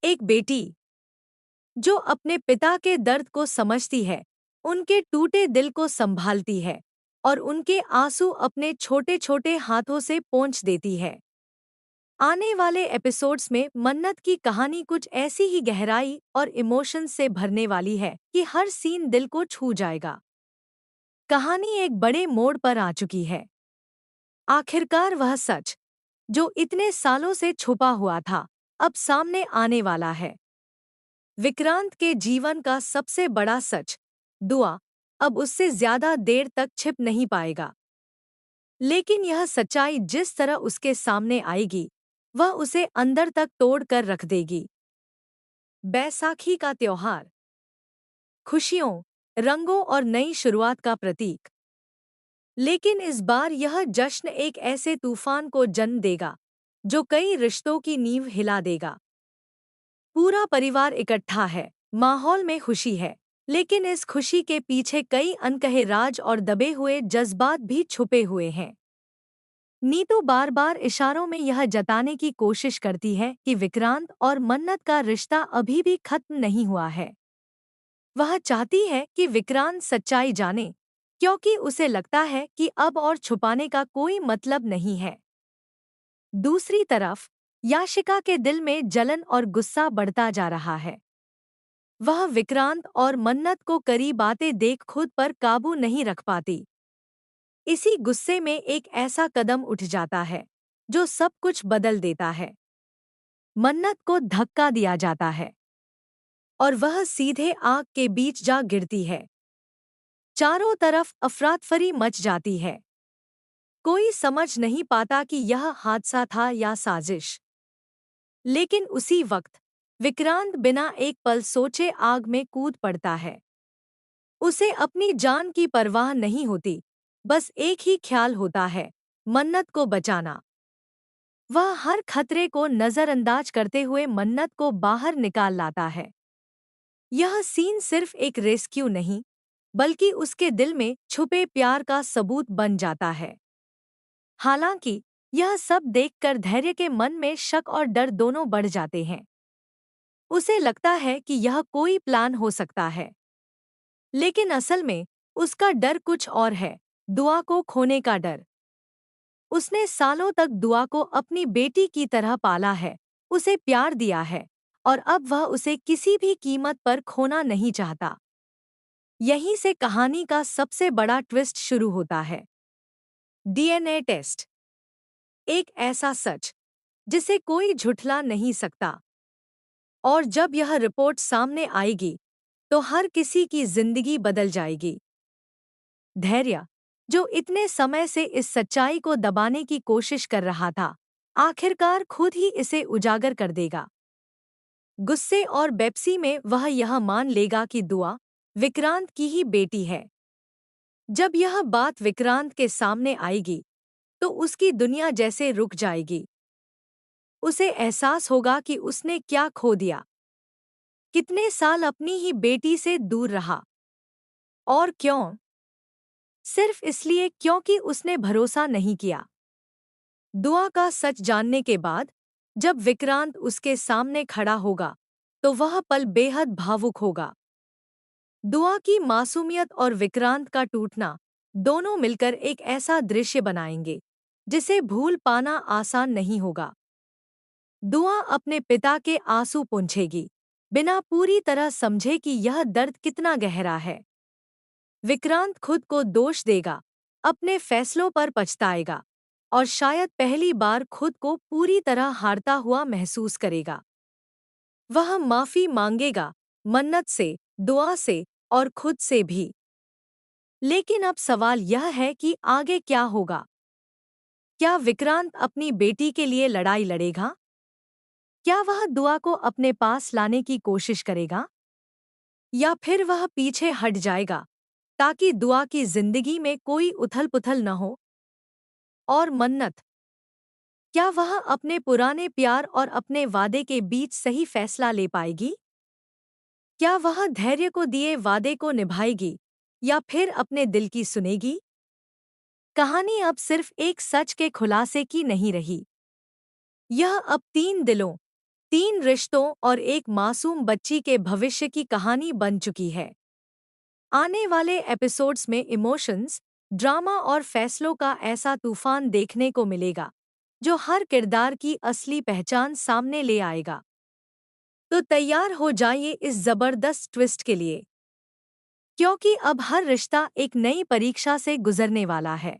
एक बेटी जो अपने पिता के दर्द को समझती है, उनके टूटे दिल को संभालती है और उनके आंसू अपने छोटे छोटे हाथों से पोंछ देती है। आने वाले एपिसोड्स में मन्नत की कहानी कुछ ऐसी ही गहराई और इमोशंस से भरने वाली है कि हर सीन दिल को छू जाएगा। कहानी एक बड़े मोड़ पर आ चुकी है। आखिरकार वह सच जो इतने सालों से छुपा हुआ था, अब सामने आने वाला है। विक्रांत के जीवन का सबसे बड़ा सच, दुआ, अब उससे ज्यादा देर तक छिप नहीं पाएगा। लेकिन यह सच्चाई जिस तरह उसके सामने आएगी, वह उसे अंदर तक तोड़ कर रख देगी। बैसाखी का त्योहार, खुशियों, रंगों और नई शुरुआत का प्रतीक। लेकिन इस बार यह जश्न एक ऐसे तूफान को जन्म देगा जो कई रिश्तों की नींव हिला देगा। पूरा परिवार इकट्ठा है, माहौल में खुशी है, लेकिन इस खुशी के पीछे कई अनकहे राज और दबे हुए जज्बात भी छुपे हुए हैं। नीतू बार बार इशारों में यह जताने की कोशिश करती है कि विक्रांत और मन्नत का रिश्ता अभी भी खत्म नहीं हुआ है। वह चाहती है कि विक्रांत सच्चाई जाने, क्योंकि उसे लगता है कि अब और छुपाने का कोई मतलब नहीं है। दूसरी तरफ याशिका के दिल में जलन और गुस्सा बढ़ता जा रहा है। वह विक्रांत और मन्नत को करीब आते देख खुद पर काबू नहीं रख पाती। इसी गुस्से में एक ऐसा कदम उठ जाता है जो सब कुछ बदल देता है। मन्नत को धक्का दिया जाता है और वह सीधे आग के बीच जा गिरती है। चारों तरफ अफरातफरी मच जाती है। कोई समझ नहीं पाता कि यह हादसा था या साजिश। लेकिन उसी वक्त विक्रांत बिना एक पल सोचे आग में कूद पड़ता है। उसे अपनी जान की परवाह नहीं होती, बस एक ही ख्याल होता है, मन्नत को बचाना। वह हर खतरे को नजरअंदाज करते हुए मन्नत को बाहर निकाल लाता है। यह सीन सिर्फ एक रेस्क्यू नहीं, बल्कि उसके दिल में छुपे प्यार का सबूत बन जाता है। हालांकि यह सब देखकर धैर्य के मन में शक और डर दोनों बढ़ जाते हैं। उसे लगता है कि यह कोई प्लान हो सकता है, लेकिन असल में उसका डर कुछ और है, दुआ को खोने का डर। उसने सालों तक दुआ को अपनी बेटी की तरह पाला है, उसे प्यार दिया है, और अब वह उसे किसी भी कीमत पर खोना नहीं चाहता। यहीं से कहानी का सबसे बड़ा ट्विस्ट शुरू होता है। डीएनए टेस्ट, एक ऐसा सच जिसे कोई झुठला नहीं सकता। और जब यह रिपोर्ट सामने आएगी, तो हर किसी की जिंदगी बदल जाएगी। धैर्य, जो इतने समय से इस सच्चाई को दबाने की कोशिश कर रहा था, आखिरकार खुद ही इसे उजागर कर देगा। गुस्से और बेप्सी में वह यह मान लेगा कि दुआ विक्रांत की ही बेटी है। जब यह बात विक्रांत के सामने आएगी, तो उसकी दुनिया जैसे रुक जाएगी। उसे एहसास होगा कि उसने क्या खो दिया, कितने साल अपनी ही बेटी से दूर रहा, और क्यों? सिर्फ इसलिए क्योंकि उसने भरोसा नहीं किया। दुआ का सच जानने के बाद जब विक्रांत उसके सामने खड़ा होगा, तो वह पल बेहद भावुक होगा। दुआ की मासूमियत और विक्रांत का टूटना दोनों मिलकर एक ऐसा दृश्य बनाएंगे जिसे भूल पाना आसान नहीं होगा। दुआ अपने पिता के आंसू पोंछेगी, बिना पूरी तरह समझे कि यह दर्द कितना गहरा है। विक्रांत खुद को दोष देगा, अपने फैसलों पर पछताएगा, और शायद पहली बार खुद को पूरी तरह हारता हुआ महसूस करेगा। वह माफी मांगेगा, मन्नत से, दुआ से और खुद से भी। लेकिन अब सवाल यह है कि आगे क्या होगा? क्या विक्रांत अपनी बेटी के लिए लड़ाई लड़ेगा? क्या वह दुआ को अपने पास लाने की कोशिश करेगा? या फिर वह पीछे हट जाएगा ताकि दुआ की जिंदगी में कोई उथल-पुथल न हो? और मन्नत, क्या वह अपने पुराने प्यार और अपने वादे के बीच सही फैसला ले पाएगी? क्या वह धैर्य को दिए वादे को निभाएगी या फिर अपने दिल की सुनेगी? कहानी अब सिर्फ एक सच के खुलासे की नहीं रही। यह अब तीन दिलों, 3 रिश्तों और एक मासूम बच्ची के भविष्य की कहानी बन चुकी है। आने वाले एपिसोड्स में इमोशंस, ड्रामा और फैसलों का ऐसा तूफान देखने को मिलेगा जो हर किरदार की असली पहचान सामने ले आएगा। तो तैयार हो जाइए इस जबरदस्त ट्विस्ट के लिए, क्योंकि अब हर रिश्ता एक नई परीक्षा से गुजरने वाला है।